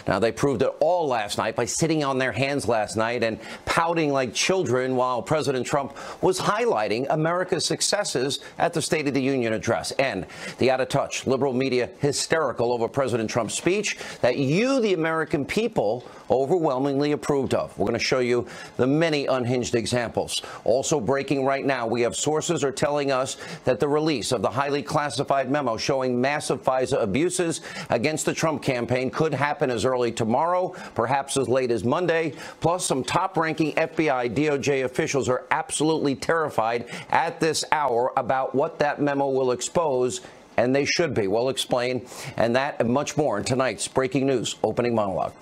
Now, they proved it all last night by sitting on their hands last night and pouting like children while President Trump was highlighting America's successes at the State of the Union address. And the out-of-touch liberal media hysterical over President Trump's speech that you, the American people, overwhelmingly approved of. We're going to show you the many unhinged examples. Also breaking right now, we have sources are telling us that the release of the highly classified memo showing massive FISA abuses against the Trump campaign could happen as early tomorrow, perhaps as late as Monday. Plus, some top-ranking FBI, DOJ officials are absolutely terrified at this hour about what that memo will expose, and they should be. We'll explain, and that and much more in tonight's Breaking News Opening Monologue.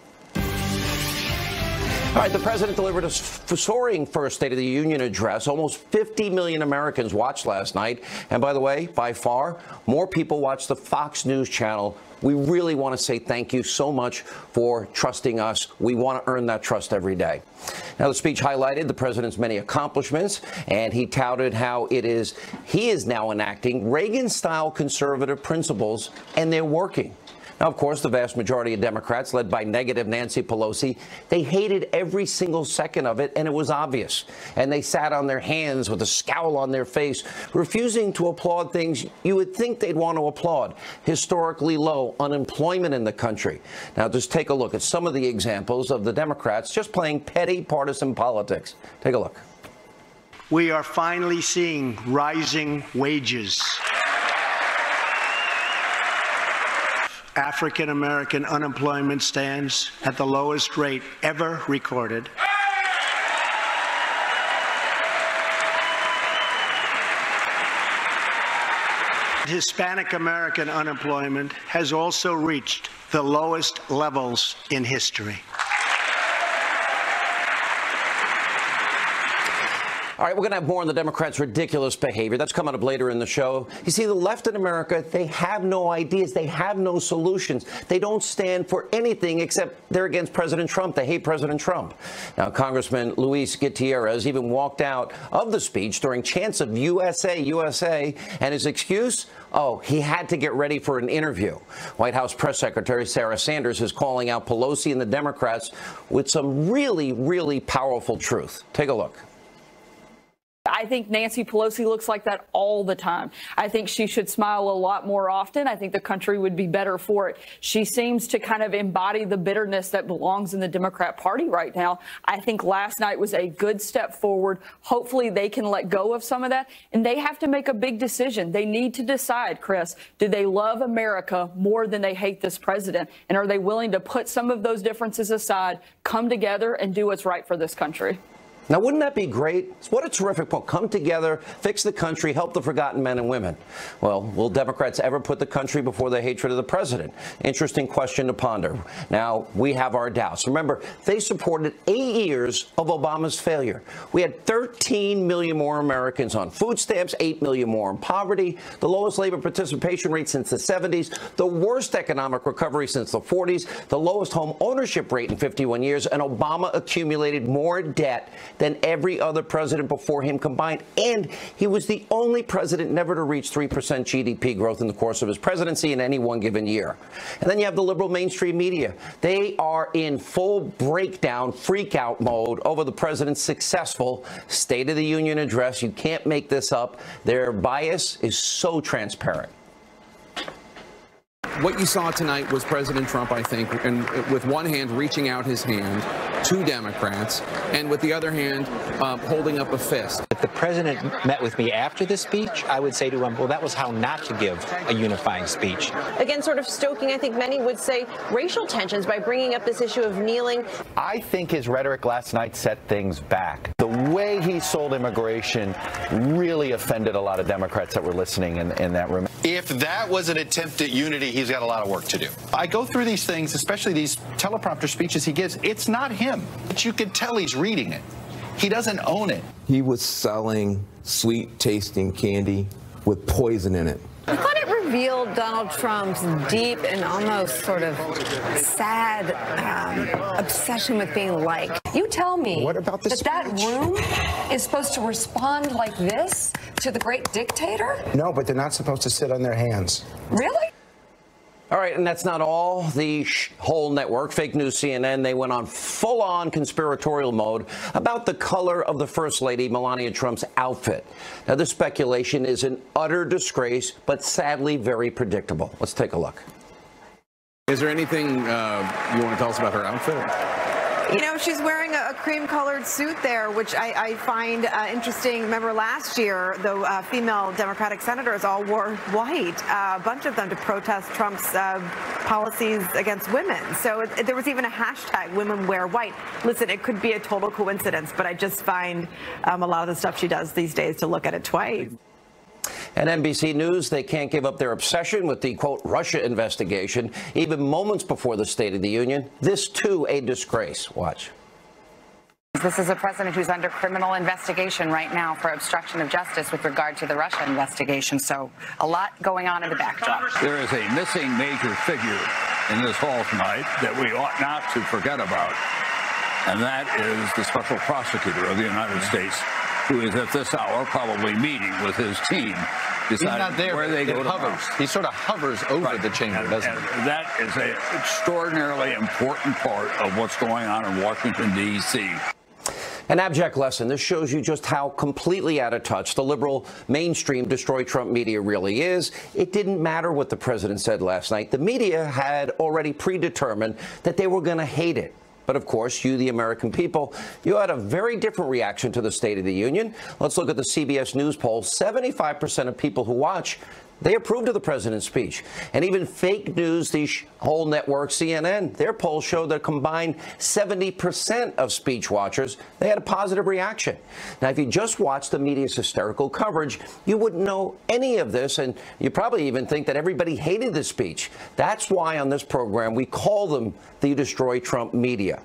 All right, the president delivered a soaring first State of the Union address. Almost 50 million Americans watched last night. And by the way, by far, more people watched the Fox News channel. We really want to say thank you so much for trusting us. We want to earn that trust every day. Now, the speech highlighted the president's many accomplishments, and he touted how he is now enacting Reagan-style conservative principles, and they're working. Now, of course, the vast majority of Democrats, led by negative Nancy Pelosi, they hated every single second of it, and it was obvious. And they sat on their hands with a scowl on their face, refusing to applaud things you would think they'd want to applaud. Historically low unemployment in the country. Now, just take a look at some of the examples of the Democrats just playing petty partisan politics. Take a look. We are finally seeing rising wages. African-American unemployment stands at the lowest rate ever recorded. Hispanic American unemployment has also reached the lowest levels in history. All right, we're going to have more on the Democrats' ridiculous behavior. That's coming up later in the show. You see, the left in America, they have no ideas. They have no solutions. They don't stand for anything except they're against President Trump. They hate President Trump. Now, Congressman Luis Gutierrez even walked out of the speech during chants of USA, USA, and his excuse? Oh, he had to get ready for an interview. White House Press Secretary Sarah Sanders is calling out Pelosi and the Democrats with some really, really powerful truth. Take a look. I think Nancy Pelosi looks like that all the time. I think she should smile a lot more often. I think the country would be better for it. She seems to kind of embody the bitterness that belongs in the Democrat Party right now. I think last night was a good step forward. Hopefully they can let go of some of that, and they have to make a big decision. They need to decide, Chris, do they love America more than they hate this president? And are they willing to put some of those differences aside, come together, and do what's right for this country? Now, wouldn't that be great? What a terrific book. Come together, fix the country, help the forgotten men and women. Well, will Democrats ever put the country before the hatred of the president? Interesting question to ponder. Now, we have our doubts. Remember, they supported 8 years of Obama's failure. We had 13 million more Americans on food stamps, 8 million more in poverty, the lowest labor participation rate since the 70s, the worst economic recovery since the 40s, the lowest home ownership rate in 51 years, and Obama accumulated more debt than every other president before him combined. And he was the only president never to reach 3% GDP growth in the course of his presidency in any one given year. And then you have the liberal mainstream media. They are in full breakdown, freak-out mode over the president's successful State of the Union address. You can't make this up. Their bias is so transparent. What you saw tonight was President Trump, I think, and with one hand reaching out his hand to Democrats, and with the other hand holding up a fist. If the president met with me after the speech, I would say to him, well, that was how not to give a unifying speech. Again, sort of stoking, I think many would say, racial tensions by bringing up this issue of kneeling. I think his rhetoric last night set things back. The way he sold immigration really offended a lot of Democrats that were listening in that room. If that was an attempt at unity, he's got a lot of work to do. I go through these things, especially these teleprompter speeches he gives. It's not him, but you can tell he's reading it. He doesn't own it. He was selling sweet-tasting candy with poison in it. I thought it revealed Donald Trump's deep and almost sort of sad obsession with being liked. You tell me what about this that room is supposed to respond like this to the great dictator? No, but they're not supposed to sit on their hands. Really? All right, and that's not all. The whole network, fake news CNN, they went on full-on conspiratorial mode about the color of the First Lady Melania Trump's outfit. Now, this speculation is an utter disgrace, but sadly very predictable. Let's take a look. Is there anything you want to tell us about her outfit? You know, she's wearing a cream-colored suit there, which I find interesting. Remember last year, the female Democratic senators all wore white, a bunch of them to protest Trump's policies against women. So there was even a hashtag, women wear white. Listen, it could be a total coincidence, but I just find a lot of the stuff she does these days to look at it twice. And NBC News, they can't give up their obsession with the, quote, Russia investigation, even moments before the State of the Union. This, too, a disgrace. Watch. This is a president who's under criminal investigation right now for obstruction of justice with regard to the Russia investigation. So a lot going on in the backdrop. There is a missing major figure in this hall tonight that we ought not to forget about, and that is the special prosecutor of the United States, who is at this hour probably meeting with his team, deciding where they go tomorrow. He sort of hovers over the chamber, doesn't he? That is an extraordinarily important part of what's going on in Washington, D.C. An abject lesson. This shows you just how completely out of touch the liberal mainstream destroy Trump media really is. It didn't matter what the president said last night. The media had already predetermined that they were going to hate it. But of course, you, the American people, you had a very different reaction to the State of the Union. Let's look at the CBS News poll. 75% of people who watch, they approved of the president's speech. And even fake news, the whole network, CNN, their polls showed that a combined 70% of speech watchers, they had a positive reaction. Now, if you just watched the media's hysterical coverage, you wouldn't know any of this, and you probably even think that everybody hated the speech. That's why on this program we call them the Destroy Trump media.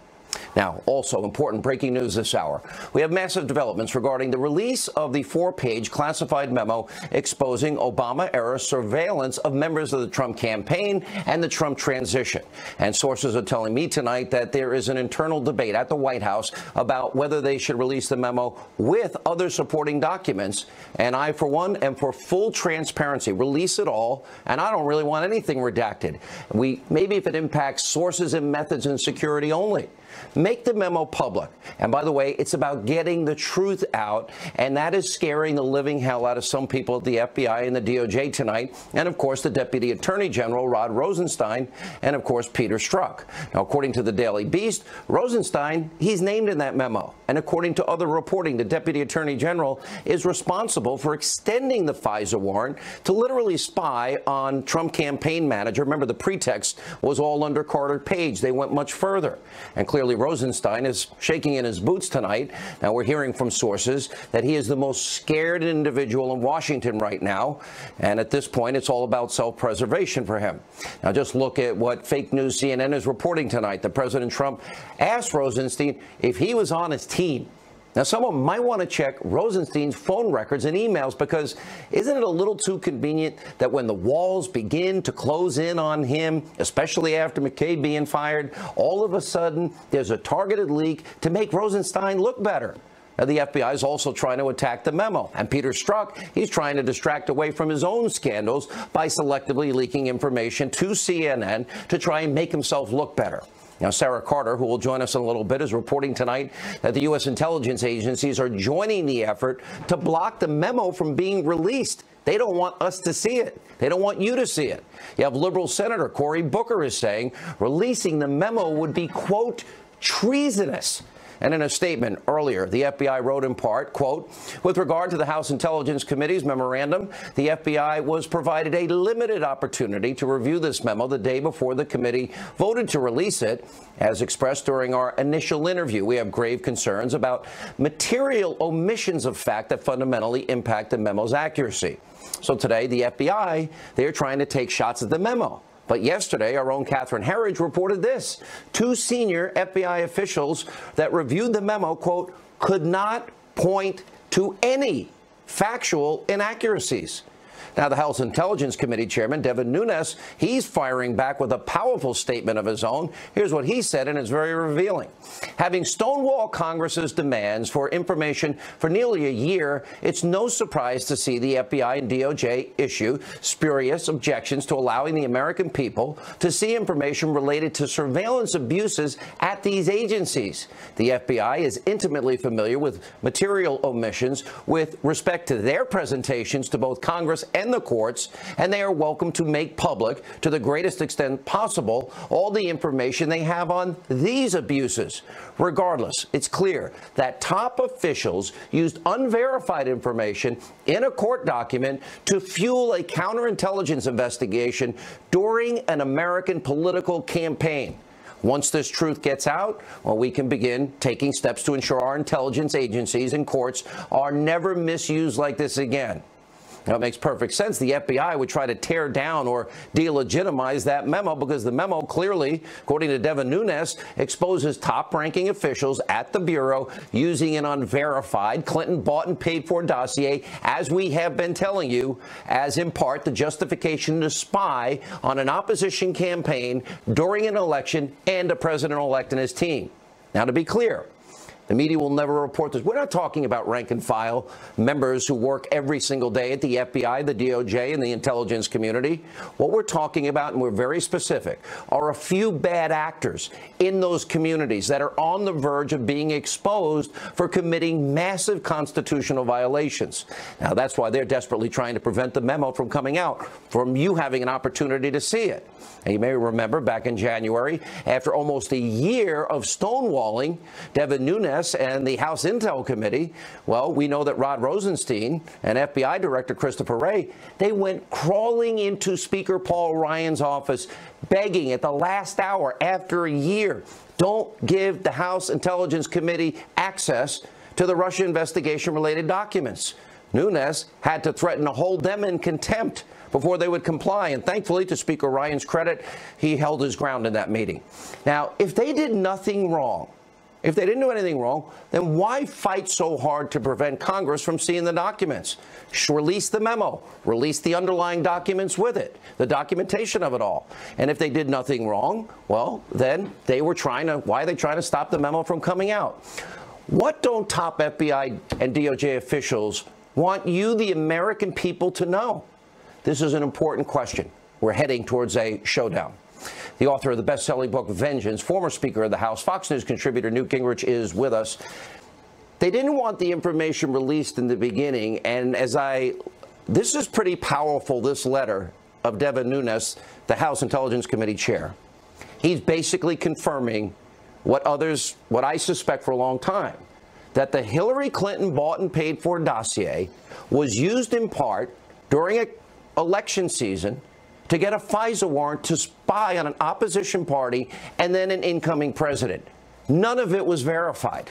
Now, also important breaking news this hour. We have massive developments regarding the release of the 4-page classified memo exposing Obama-era surveillance of members of the Trump campaign and the Trump transition. And sources are telling me tonight that there is an internal debate at the White House about whether they should release the memo with other supporting documents. And I, for one, am for full transparency. Release it all. And I don't really want anything redacted. Maybe if it impacts sources and methods and security only. Make the memo public. And by the way, it's about getting the truth out, and that is scaring the living hell out of some people at the FBI and the DOJ tonight, and of course the Deputy Attorney General Rod Rosenstein, and of course Peter Strzok. Now, according to the Daily Beast, Rosenstein, he's named in that memo, and according to other reporting, the Deputy Attorney General is responsible for extending the FISA warrant to literally spy on Trump campaign manager. Remember, the pretext was all under Carter Page. They went much further, and clearly Rosenstein is shaking in his boots tonight. Now, we're hearing from sources that he is the most scared individual in Washington right now. And at this point, it's all about self-preservation for him. Now, just look at what fake news CNN is reporting tonight. The President Trump asked Rosenstein if he was on his team. Now, someone might want to check Rosenstein's phone records and emails, because isn't it a little too convenient that when the walls begin to close in on him, especially after McCabe being fired, all of a sudden there's a targeted leak to make Rosenstein look better? Now, the FBI is also trying to attack the memo, and Peter Strzok, he's trying to distract away from his own scandals by selectively leaking information to CNN to try and make himself look better. Now, Sarah Carter, who will join us in a little bit, is reporting tonight that the U.S. intelligence agencies are joining the effort to block the memo from being released. They don't want us to see it. They don't want you to see it. You have liberal Senator Cory Booker is saying releasing the memo would be, quote, treasonous. And in a statement earlier, the FBI wrote in part, quote, with regard to the House Intelligence Committee's memorandum, the FBI was provided a limited opportunity to review this memo the day before the committee voted to release it. As expressed during our initial interview, we have grave concerns about material omissions of fact that fundamentally impact the memo's accuracy. So today, the FBI, they're trying to take shots at the memo. But yesterday, our own Catherine Herridge reported this. 2 senior FBI officials that reviewed the memo, quote, could not point to any factual inaccuracies. Now, the House Intelligence Committee Chairman, Devin Nunes, he's firing back with a powerful statement of his own. Here's what he said, and it's very revealing. Having stonewalled Congress's demands for information for nearly a year, it's no surprise to see the FBI and DOJ issue spurious objections to allowing the American people to see information related to surveillance abuses at these agencies. The FBI is intimately familiar with material omissions with respect to their presentations to both Congress and the courts, and they are welcome to make public, to the greatest extent possible, all the information they have on these abuses. Regardless, it's clear that top officials used unverified information in a court document to fuel a counterintelligence investigation during an American political campaign. Once this truth gets out, well, we can begin taking steps to ensure our intelligence agencies and courts are never misused like this again. Now, it makes perfect sense. The FBI would try to tear down or delegitimize that memo because the memo clearly, according to Devin Nunes, exposes top-ranking officials at the Bureau using an unverified Clinton bought and paid for dossier, as we have been telling you, as in part the justification to spy on an opposition campaign during an election and a president-elect and his team. Now, to be clear, the media will never report this. We're not talking about rank and file members who work every single day at the FBI, the DOJ, and the intelligence community. What we're talking about, and we're very specific, are a few bad actors in those communities that are on the verge of being exposed for committing massive constitutional violations. Now, that's why they're desperately trying to prevent the memo from coming out, from you having an opportunity to see it. And you may remember back in January, after almost a year of stonewalling, Devin Nunes and the House Intel Committee, well, we know that Rod Rosenstein and FBI Director Christopher Wray, they went crawling into Speaker Paul Ryan's office, begging at the last hour after a year, don't give the House Intelligence Committee access to the Russia investigation-related documents. Nunes had to threaten to hold them in contempt before they would comply. And thankfully, to Speaker Ryan's credit, he held his ground in that meeting. Now, if they did nothing wrong, if they didn't do anything wrong, then why fight so hard to prevent Congress from seeing the documents? Release the memo, release the underlying documents with it, the documentation of it all. And if they did nothing wrong, well, then they were why are they trying to stop the memo from coming out? What don't top FBI and DOJ officials want you, the American people, to know? This is an important question. We're heading towards a showdown. The author of the best-selling book, Vengeance, former Speaker of the House, Fox News contributor Newt Gingrich is with us. They didn't want the information released in the beginning, and this is pretty powerful, this letter of Devin Nunes, the House Intelligence Committee chair. He's basically confirming what I suspect for a long time, that the Hillary Clinton bought and paid for dossier was used in part during an election season to get a FISA warrant to spy on an opposition party and then an incoming president. None of it was verified.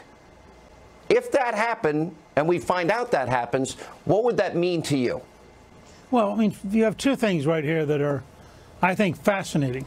If that happened, and we find out that happens, what would that mean to you? Well, I mean, you have two things right here that are, I think, fascinating.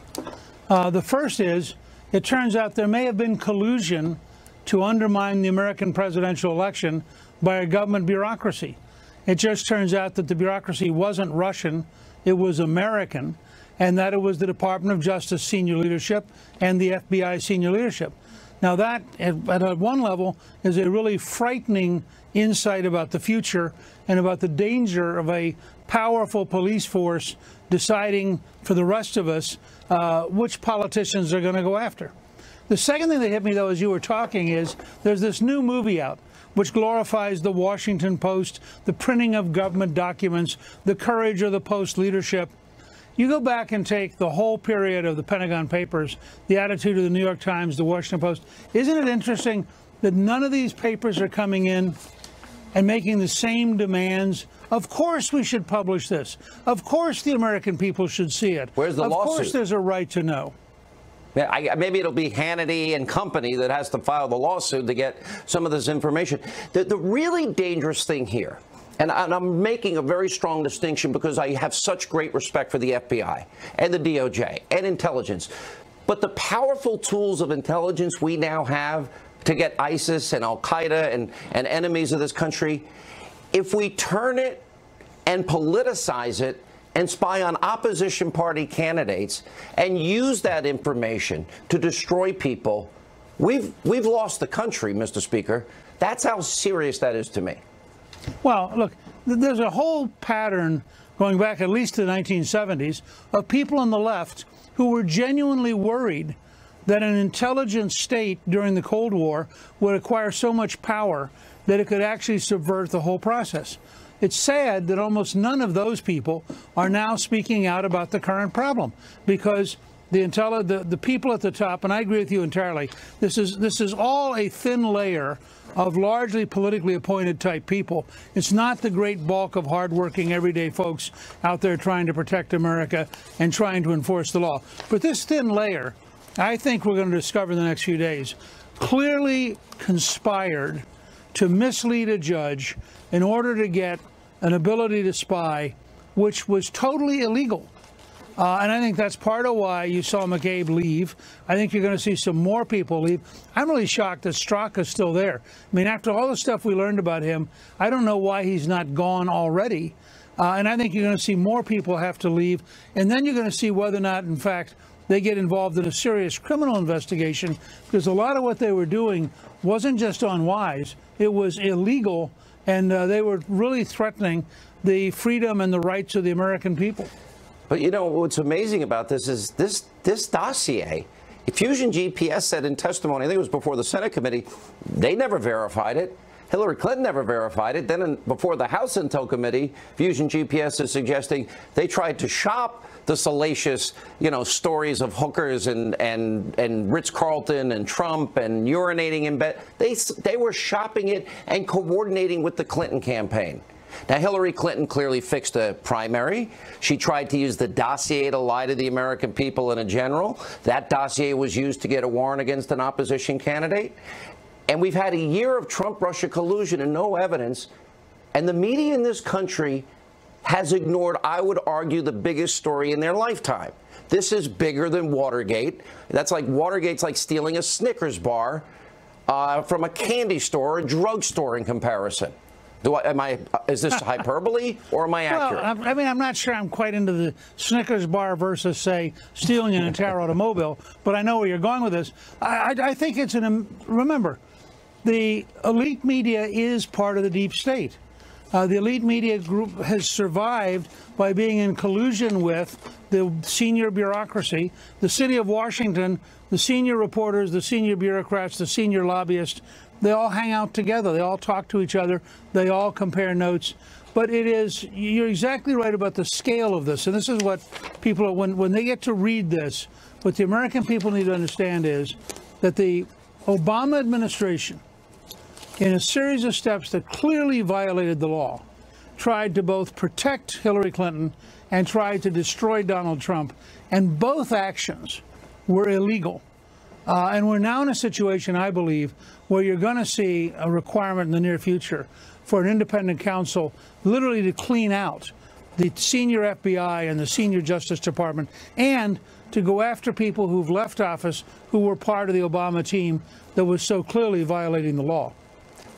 The first is, it turns out there may have been collusion to undermine the American presidential election by a government bureaucracy. It just turns out that the bureaucracy wasn't Russian, it was American, and that it was the Department of Justice senior leadership and the FBI senior leadership. Now that, at one level, is a really frightening insight about the future and about the danger of a powerful police force deciding for the rest of us which politicians they're going to go after. The second thing that hit me, though, as you were talking, is there's this new movie out which glorifies the Washington Post, the printing of government documents, the courage of the Post leadership. You go back and take the whole period of the Pentagon Papers, the attitude of the New York Times, the Washington Post. Isn't it interesting that none of these papers are coming in and making the same demands? Of course we should publish this. Of course the American people should see it. Where's the lawsuit? Of course there's a right to know. Maybe it'll be Hannity and company that has to file the lawsuit to get some of this information. The really dangerous thing here, and I'm making a very strong distinction because I have such great respect for the FBI and the DOJ and intelligence, but the powerful tools of intelligence we now have to get ISIS and Al-Qaeda and enemies of this country, if we turn it and politicize it and spy on opposition party candidates and use that information to destroy people, we've lost the country, Mr. Speaker. That's how serious that is to me. Well, look, there's a whole pattern going back at least to the 1970s of people on the left who were genuinely worried that an intelligent state during the Cold War would acquire so much power that it could actually subvert the whole process. It's sad that almost none of those people are now speaking out about the current problem, because the people at the top, and I agree with you entirely, this is all a thin layer of largely politically appointed type people. It's not the great bulk of hardworking everyday folks out there trying to protect America and trying to enforce the law. But this thin layer, I think we're going to discover in the next few days, clearly conspired to mislead a judge in order to get an ability to spy, which was totally illegal. And I think that's part of why you saw McCabe leave. I think you're going to see some more people leave. I'm really shocked that Strzok is still there. I mean, after all the stuff we learned about him, I don't know why he's not gone already. And I think you're going to see more people have to leave. And then you're going to see whether or not, in fact, they get involved in a serious criminal investigation, because a lot of what they were doing wasn't just unwise. It was illegal, and they were really threatening the freedom and the rights of the American people. But you know, what's amazing about this is this dossier. Fusion GPS said in testimony, I think it was before the Senate committee, they never verified it. Hillary Clinton never verified it. Then before the House Intel Committee, Fusion GPS is suggesting they tried to shop the salacious, stories of hookers and Ritz-Carlton and Trump and urinating in bed. They were shopping it and coordinating with the Clinton campaign. Now, Hillary Clinton clearly fixed a primary. She tried to use the dossier to lie to the American people in a general. That dossier was used to get a warrant against an opposition candidate. And we've had a year of Trump-Russia collusion and no evidence. And the media in this country has ignored, I would argue, the biggest story in their lifetime. This is bigger than Watergate. That's like Watergate's like stealing a Snickers bar from a candy store or a drugstore in comparison. Is this hyperbole or am I accurate? Well, I mean, I'm not sure I'm quite into the Snickers bar versus, say, stealing an entire automobile, but I know where you're going with this. I think it's remember, the elite media is part of the deep state. The elite media group has survived by being in collusion with the senior bureaucracy, the city of Washington, the senior reporters, the senior bureaucrats, the senior lobbyists. They all hang out together. They all talk to each other. They all compare notes. But you're exactly right about the scale of this. And this is what people, when they get to read this, what the American people need to understand is that the Obama administration, in a series of steps that clearly violated the law, tried to both protect Hillary Clinton and tried to destroy Donald Trump. And both actions were illegal. And we're now in a situation, I believe, where you're going to see a requirement in the near future for an independent counsel literally to clean out the senior FBI and the senior Justice Department, and to go after people who've left office who were part of the Obama team that was so clearly violating the law.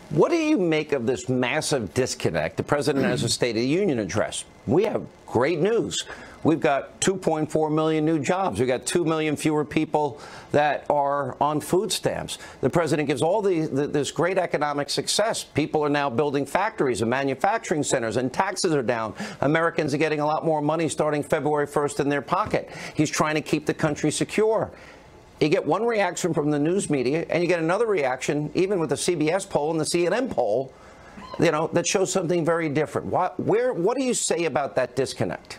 What do you make of this massive disconnect? The president has a State of the Union address. We have great news. We've got 2.4 million new jobs. We've got 2 million fewer people that are on food stamps. The president gives all this great economic success. People are now building factories and manufacturing centers, and taxes are down. Americans are getting a lot more money starting February 1st in their pocket. He's trying to keep the country secure. You get one reaction from the news media, and you get another reaction, even with the CBS poll and the CNN poll, that shows something very different. What do you say about that disconnect?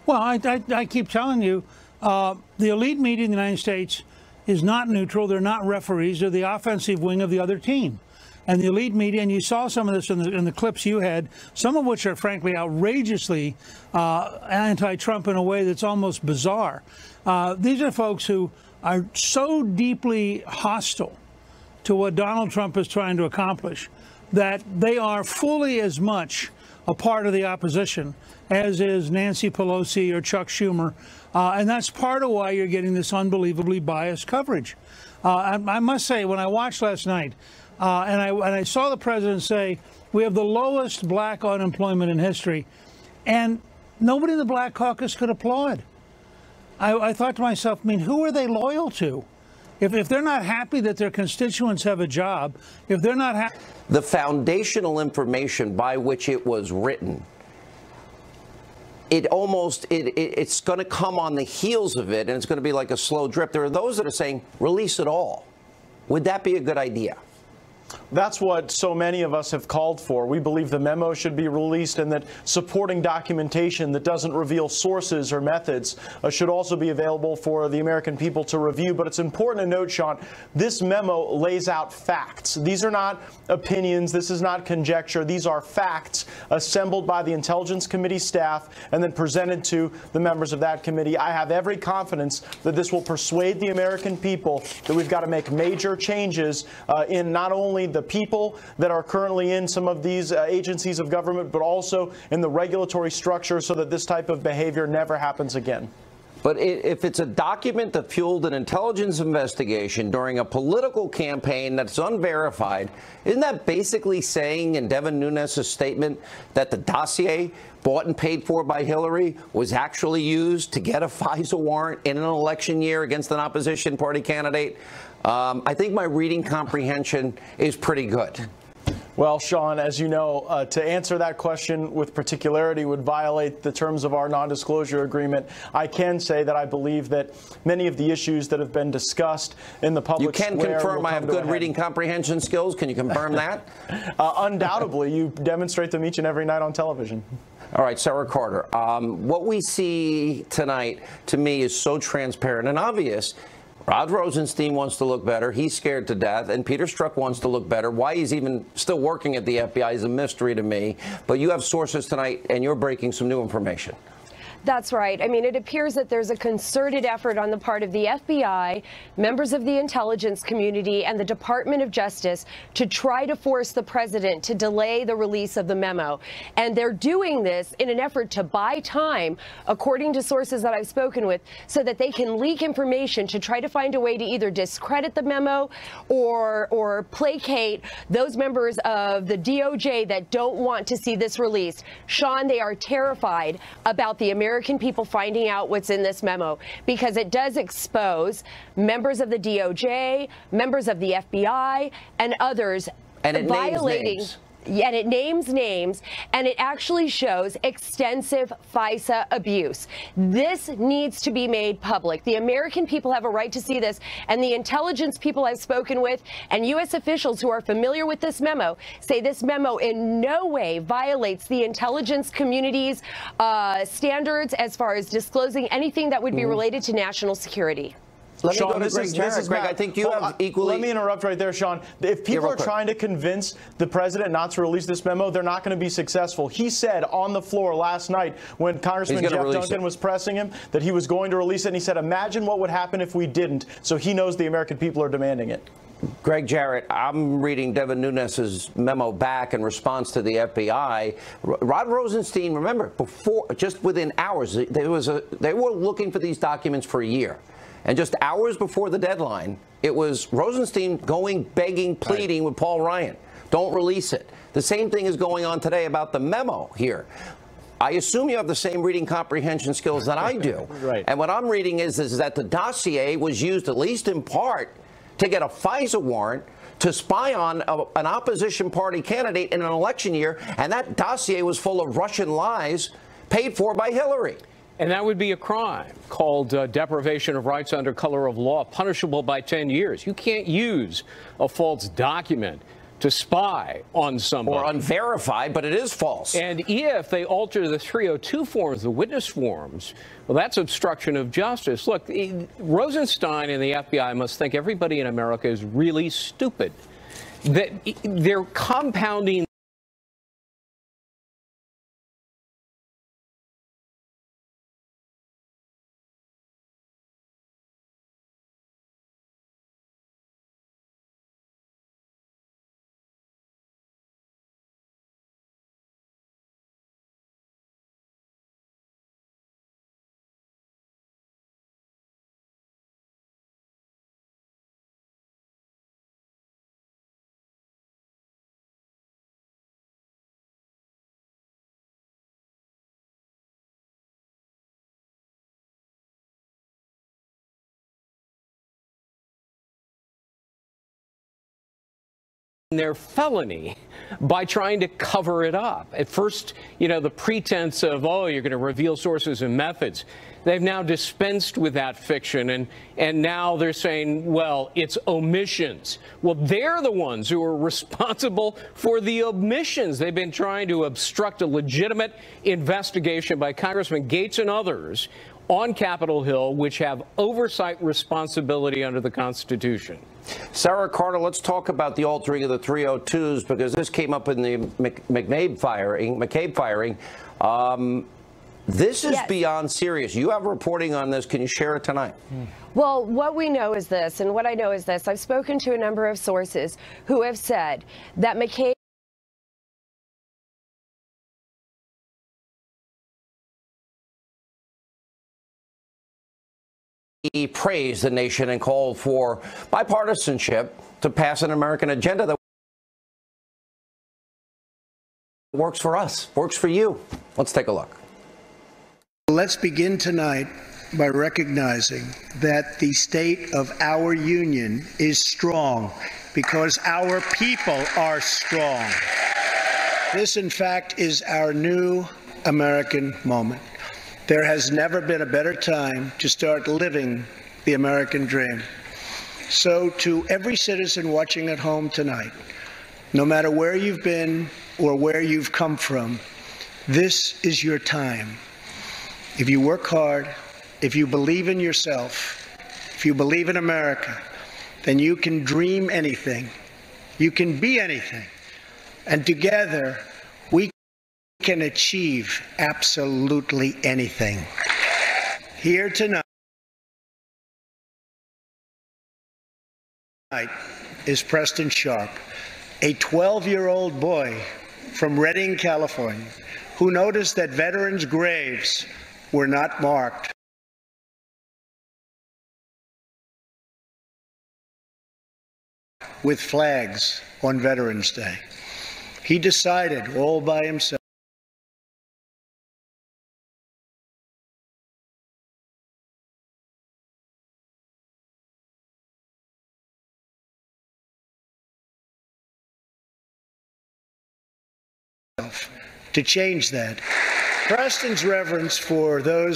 Well, I keep telling you, the elite media in the United States is not neutral. They're not referees. They're the offensive wing of the other team. And the elite media, and you saw some of this in the clips you had, some of which are frankly outrageously anti-Trump in a way that's almost bizarre. These are folks who are so deeply hostile to what Donald Trump is trying to accomplish that they are fully as much a part of the opposition as is Nancy Pelosi or Chuck Schumer. And that's part of why you're getting this unbelievably biased coverage. I must say, when I watched last night, and I saw the president say, we have the lowest black unemployment in history, And nobody in the Black Caucus could applaud. I thought to myself, I mean, who are they loyal to? If they're not happy that their constituents have a job, if they're not happy. The foundational information by which it was written, it's going to come on the heels of it, and it's going to be like a slow drip. There are those that are saying, release it all. Would that be a good idea? That's what so many of us have called for. We believe the memo should be released and that supporting documentation that doesn't reveal sources or methods should also be available for the American people to review. But it's important to note, Sean, this memo lays out facts. These are not opinions. This is not conjecture. These are facts assembled by the Intelligence Committee staff and then presented to the members of that committee. I have every confidence that this will persuade the American people that we've got to make major changes in not only the people that are currently in some of these agencies of government, but also in the regulatory structure so that this type of behavior never happens again. But if it's a document that fueled an intelligence investigation during a political campaign that's unverified, isn't that basically saying in Devin Nunes' statement that the dossier bought and paid for by Hillary was actually used to get a FISA warrant in an election year against an opposition party candidate? I think my reading comprehension is pretty good. Well, Sean, as you know, to answer that question with particularity would violate the terms of our non-disclosure agreement. I can say that I believe that many of the issues that have been discussed in the public square. You can confirm I have good reading comprehension skills. Can you confirm that? Undoubtedly. You demonstrate them each and every night on television. All right, Sarah Carter. What we see tonight, to me, is so transparent and obvious. Rod Rosenstein wants to look better. He's scared to death. And Peter Strzok wants to look better. Why he's even still working at the FBI is a mystery to me. But you have sources tonight, and you're breaking some new information. That's right. I mean, it appears that there's a concerted effort on the part of the FBI, members of the intelligence community, and the Department of Justice to try to force the president to delay the release of the memo. And they're doing this in an effort to buy time, according to sources that I've spoken with, so that they can leak information to try to find a way to either discredit the memo or placate those members of the DOJ that don't want to see this released. Sean, they are terrified about the American people finding out what's in this memo because it does expose members of the DOJ, members of the FBI, and others violating. And it names names, and it actually shows extensive FISA abuse. This needs to be made public. The American people have a right to see this, and the intelligence people I've spoken with and U.S. officials who are familiar with this memo say this memo in no way violates the intelligence community's standards as far as disclosing anything that would be related to national security. Let me go to Greg Jarrett. Greg, I think you have equally... Let me interrupt right there, Sean. If people are trying to convince the president not to release this memo, they're not going to be successful. He said on the floor last night when Congressman Jeff Duncan was pressing him that he was going to release it, and he said, imagine what would happen if we didn't. So he knows the American people are demanding it. Greg Jarrett, I'm reading Devin Nunes' memo back in response to the FBI. Rod Rosenstein, remember, just within hours, they were looking for these documents for a year. And just hours before the deadline, it was Rosenstein going, begging, pleading with Paul Ryan. Don't release it. The same thing is going on today about the memo here. I assume you have the same reading comprehension skills that I do. Right. And what I'm reading is that the dossier was used, at least in part, to get a FISA warrant to spy on an opposition party candidate in an election year. And that dossier was full of Russian lies paid for by Hillary. And that would be a crime called deprivation of rights under color of law, punishable by 10 years. You can't use a false document to spy on somebody. Or unverified, but it is false. And if they alter the 302 forms, the witness forms, well, that's obstruction of justice. Look, Rosenstein and the FBI must think everybody in America is really stupid. That they're compounding their felony by trying to cover it up. At first, the pretense of, oh, you're going to reveal sources and methods. They've now dispensed with that fiction, and now they're saying, well, it's omissions. Well, they're the ones who are responsible for the omissions. They've been trying to obstruct a legitimate investigation by Congressman Gates and others on Capitol Hill, which have oversight responsibility under the Constitution. Sarah Carter, let's talk about the altering of the 302s, because this came up in the McCabe firing. This is beyond serious. You have reporting on this. Can you share it tonight? Well, what we know is this, and what I know is this. I've spoken to a number of sources who have said that McCabe He praised the nation and called for bipartisanship to pass an American agenda that works for us, works for you. Let's take a look. Let's begin tonight by recognizing that the state of our union is strong because our people are strong. This, in fact, is our new American moment. There has never been a better time to start living the American dream. So to every citizen watching at home tonight, no matter where you've been or where you've come from, this is your time. If you work hard, if you believe in yourself, if you believe in America, then you can dream anything. You can be anything. And together, we can achieve absolutely anything. Here tonight is Preston Sharp, a 12-year-old boy from Redding, California, who noticed that veterans' graves were not marked with flags on Veterans Day. He decided all by himself to change that. Preston's reverence for those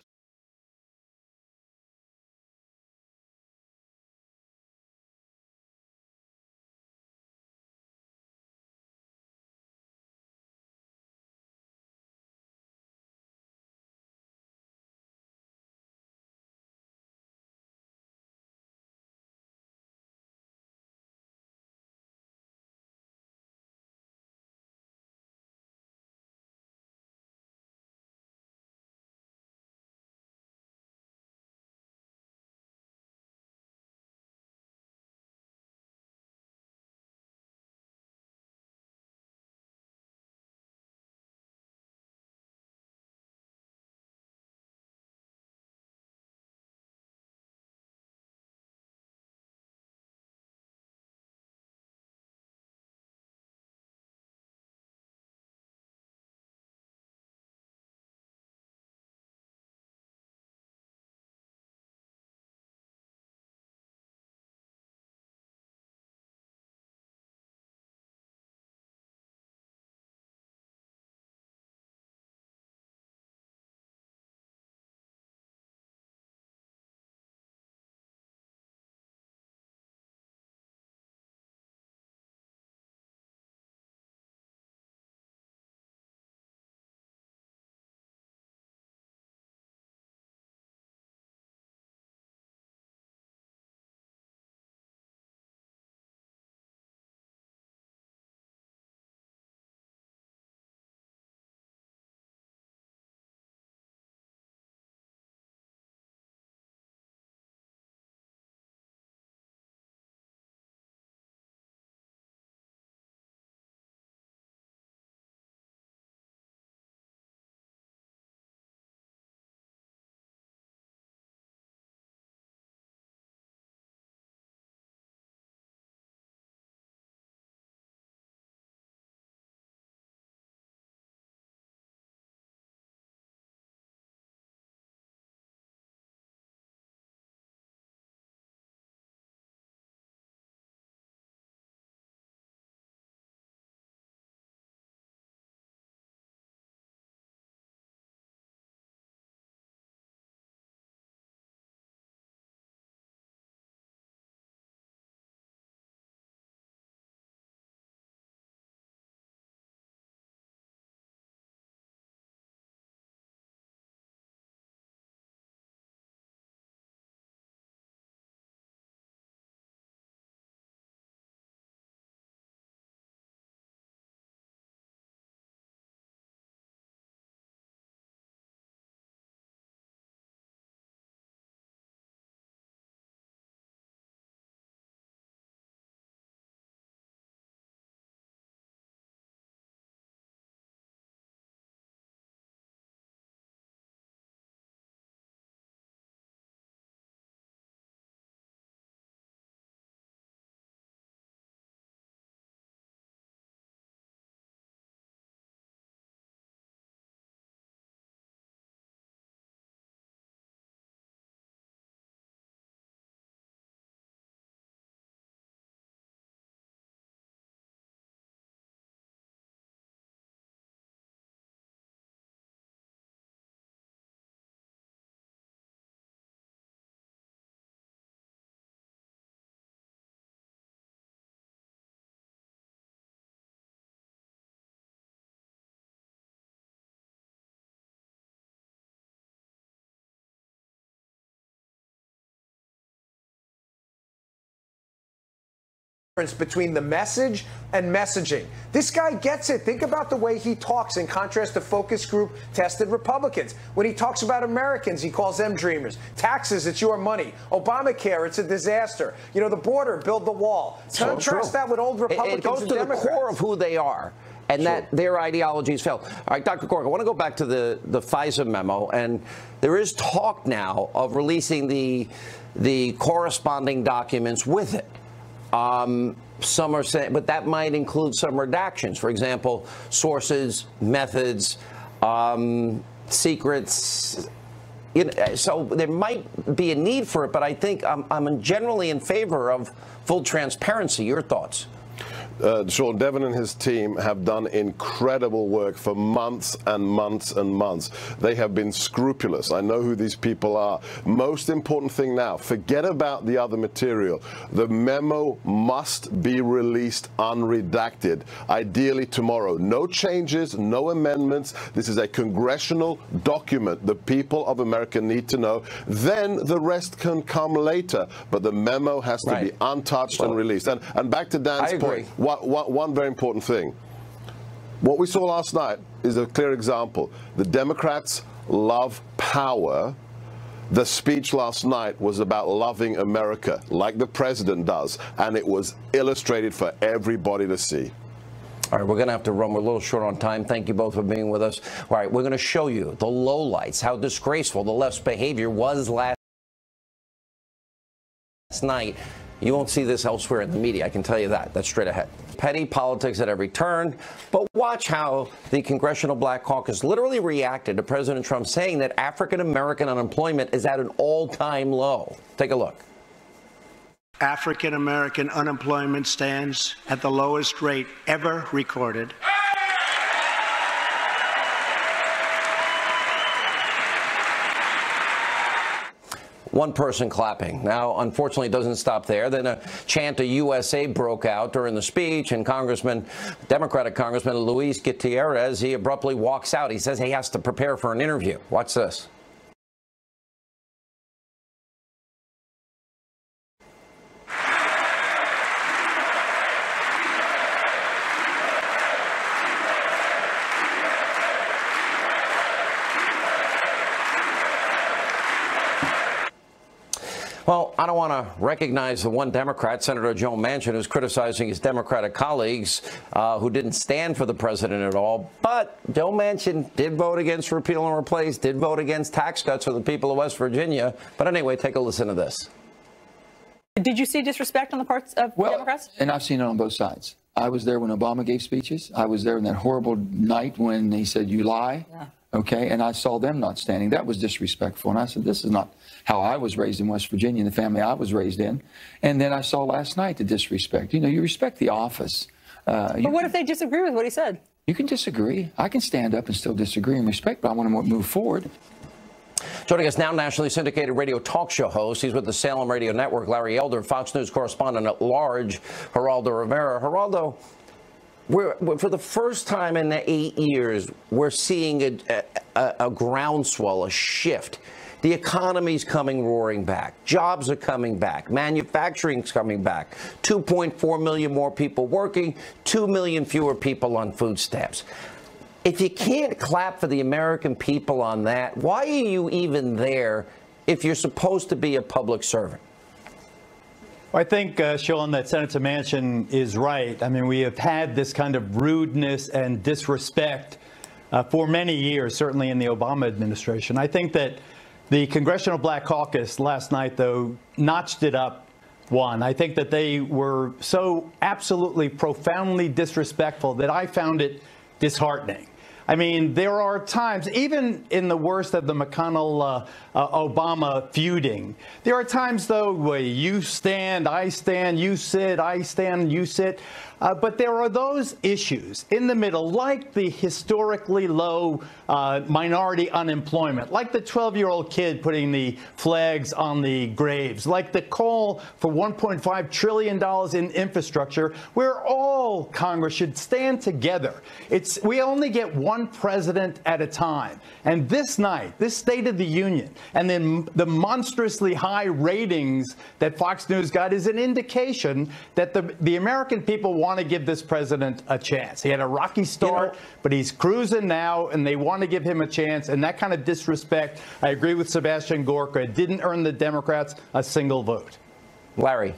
between the message and messaging. This guy gets it. Think about the way he talks in contrast to focus group tested Republicans. When he talks about Americans, he calls them dreamers. Taxes, it's your money. Obamacare, it's a disaster. You know, the border, build the wall. Contrast that with old Republicans It goes and to Democrats. the core of who they are. And that their ideologies failed. All right, Dr. Cork, I want to go back to the FISA memo, and there is talk now of releasing the corresponding documents with it. Some are saying, but that might include some redactions. For example, sources, methods, secrets. You know, so there might be a need for it, but I think I'm generally in favor of full transparency. Your thoughts? Sean, Devin and his team have done incredible work for months and months and months. They have been scrupulous. I know who these people are. Most important thing now, forget about the other material. The memo must be released unredacted, ideally tomorrow. No changes, no amendments. This is a congressional document the people of America need to know. Then the rest can come later. But the memo has to be untouched and released. And back to Dan's point. One very important thing. What we saw last night is a clear example. The Democrats love power. The speech last night was about loving America, like the president does, and it was illustrated for everybody to see. All right, we're going to have to run. We're a little short on time. Thank you both for being with us. All right, we're going to show you the lowlights, how disgraceful the left's behavior was last night. You won't see this elsewhere in the media, I can tell you that. That's straight ahead. Petty politics at every turn. But watch how the Congressional Black Caucus literally reacted to President Trump saying that African-American unemployment is at an all-time low. Take a look. African-American unemployment stands at the lowest rate ever recorded. One person clapping. Now, unfortunately, it doesn't stop there. Then a chant of USA broke out during the speech, and Democratic Congressman Luis Gutierrez, he abruptly walks out. He says he has to prepare for an interview. Watch this. Well, I don't want to recognize the one Democrat, Senator Joe Manchin, who's criticizing his Democratic colleagues who didn't stand for the president at all. But Joe Manchin did vote against repeal and replace, did vote against tax cuts for the people of West Virginia. But anyway, take a listen to this. Did you see disrespect on the parts of Democrats? And I've seen it on both sides. I was there when Obama gave speeches. I was there in that horrible night when he said, "You lie." Yeah. Okay, and I saw them not standing. That was disrespectful. And I said, this is not how I was raised in West Virginia, and the family I was raised in. And then I saw last night the disrespect. You know, you respect the office. But what if they disagree with what he said? You can disagree. I can stand up and still disagree and respect, but I want to move forward. Joining us now, nationally syndicated radio talk show host. He's with the Salem Radio Network, Larry Elder, Fox News correspondent at large, Geraldo Rivera. Geraldo, for the first time in the 8 years, we're seeing a groundswell, a shift. The economy's coming roaring back. Jobs are coming back. Manufacturing's coming back. 2.4 million more people working, 2 million fewer people on food stamps. If you can't clap for the American people on that, why are you even there if you're supposed to be a public servant? I think, Sean, that Senator Manchin is right. I mean, we have had this kind of rudeness and disrespect for many years, certainly in the Obama administration. I think that the Congressional Black Caucus last night, though, notched it up one. I think that they were so absolutely profoundly disrespectful that I found it disheartening. I mean, there are times, even in the worst of the McConnell-Obama feuding, there are times, though, where you stand, I stand, you sit, I stand, you sit. But there are those issues in the middle, like the historically low minority unemployment, like the 12-year-old kid putting the flags on the graves, like the call for $1.5 trillion in infrastructure, where all Congress should stand together. We only get one one president at a time. And this night, this State of the Union, and then the monstrously high ratings that Fox News got is an indication that the American people want to give this president a chance. He had a rocky start, but he's cruising now, and they want to give him a chance. And that kind of disrespect, I agree with Sebastian Gorka, didn't earn the Democrats a single vote. Larry.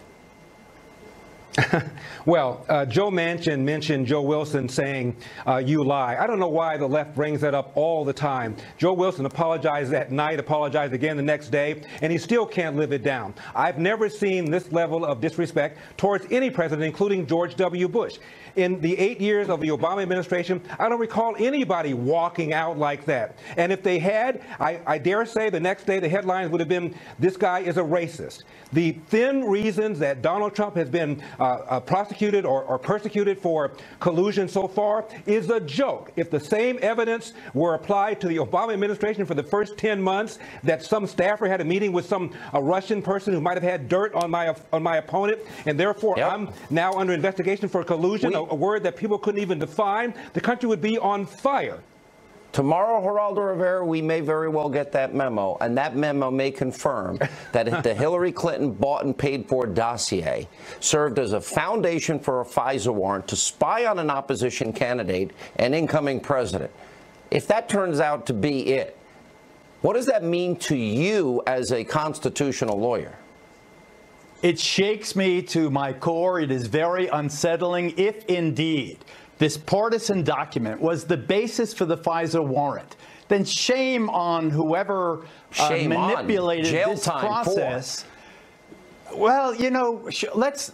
Well, Joe Manchin mentioned Joe Wilson saying, you lie. I don't know why the left brings that up all the time. Joe Wilson apologized that night, apologized again the next day, and he still can't live it down. I've never seen this level of disrespect towards any president, including George W. Bush. In the 8 years of the Obama administration, I don't recall anybody walking out like that. And if they had, I dare say the next day the headlines would have been, this guy is a racist. The thin reasons that Donald Trump has been prosecuted or persecuted for collusion so far is a joke. If the same evidence were applied to the Obama administration for the first 10 months, that some staffer had a meeting with a Russian person who might have had dirt on my opponent, and therefore I'm now under investigation for collusion, a word that people couldn't even define, the country would be on fire. Tomorrow, Geraldo Rivera, we may very well get that memo, and that memo may confirm that if the Hillary Clinton bought and paid for dossier served as a foundation for a FISA warrant to spy on an opposition candidate and incoming president. If that turns out to be it, what does that mean to you as a constitutional lawyer? It shakes me to my core. It is very unsettling if indeed this partisan document was the basis for the FISA warrant. Then shame on whoever manipulated this process. Well, you know, let's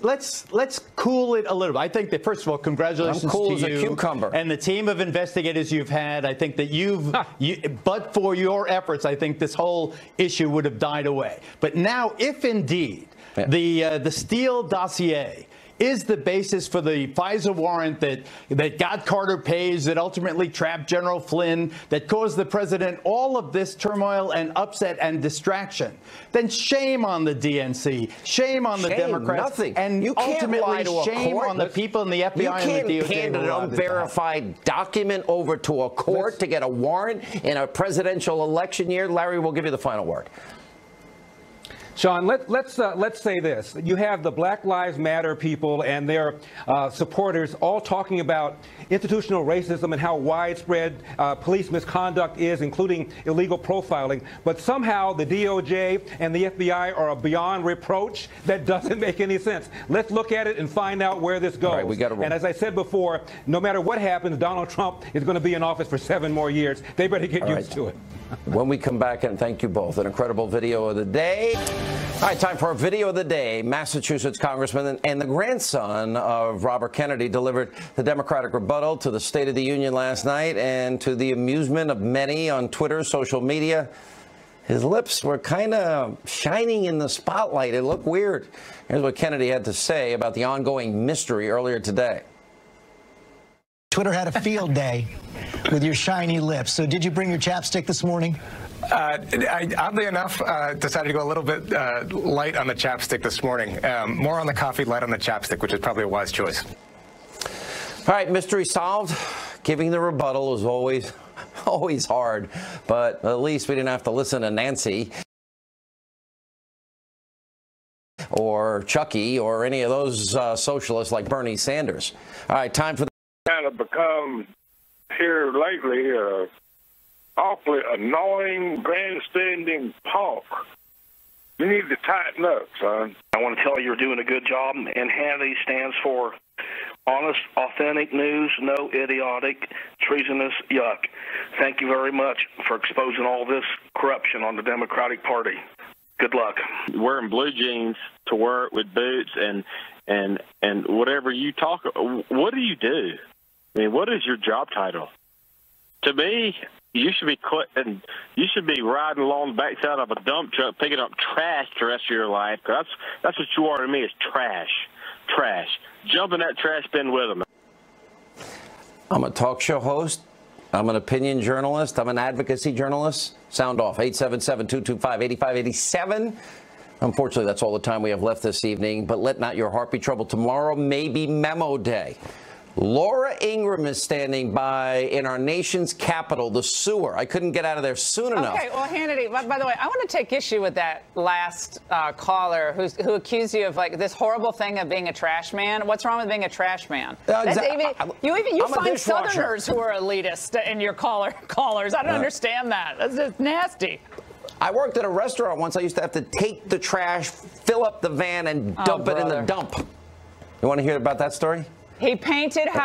cool it a little bit. I think that, first of all, congratulations to you and the team of investigators you've had. I think that but for your efforts, I think this whole issue would have died away. But now, if indeed the Steele dossier is the basis for the FISA warrant that got Carter Page, that ultimately trapped General Flynn, that caused the president all of this turmoil and upset and distraction, then shame on the DNC, shame on the Democrats, and ultimately shame on the people in the FBI and the DOJ. You can't hand an unverified document over to a court to get a warrant in a presidential election year. Larry, we'll give you the final word. Sean, let's say this. You have the Black Lives Matter people and their supporters all talking about institutional racism and how widespread police misconduct is, including illegal profiling. But somehow the DOJ and the FBI are beyond reproach. That doesn't make any sense. Let's look at it and find out where this goes. Right, we gotta roll. And as I said before, no matter what happens, Donald Trump is going to be in office for 7 more years. They better get used to it. When we come back, and thank you both, an incredible video of the day. All right, time for our video of the day. Massachusetts Congressman and the grandson of Robert Kennedy delivered the Democratic rebuttal to the State of the Union last night, and to the amusement of many on Twitter, social media, his lips were kind of shining in the spotlight. It looked weird. Here's what Kennedy had to say about the ongoing mystery earlier today. Twitter had a field day with your shiny lips. So did you bring your chapstick this morning? I oddly enough, decided to go a little bit light on the chapstick this morning. More on the coffee, light on the chapstick, which is probably a wise choice. All right, mystery solved. Giving the rebuttal is always hard, but at least we didn't have to listen to Nancy or Chucky or any of those socialists like Bernie Sanders. All right, time for the kind of become here lately awfully annoying, grandstanding punk. You need to tighten up, son. I want to tell you you're doing a good job, and Hannity stands for honest, authentic news, no idiotic, treasonous yuck. Thank you very much for exposing all this corruption on the Democratic Party. Good luck. Wearing blue jeans to work with boots and whatever you talk. What do you do? I mean, what is your job title? To me, you should be riding along the backside of a dump truck picking up trash the rest of your life. That's what you are to me, is trash. Trash. Jump in that trash bin with them. I'm a talk show host. I'm an opinion journalist. I'm an advocacy journalist. Sound off. 877-225-8587. Unfortunately, that's all the time we have left this evening. But let not your heart be troubled. Tomorrow may be memo day. Laura Ingraham is standing by in our nation's capital, the sewer. I couldn't get out of there soon enough. Okay, well, Hannity, by the way, I want to take issue with that last caller who accused you of like this horrible thing of being a trash man. What's wrong with being a trash man? You find Southerners who are elitist in your callers. I don't understand that. That's just nasty. I worked at a restaurant once. I used to have to take the trash, fill up the van, and dump it in the dump. You want to hear about that story? He painted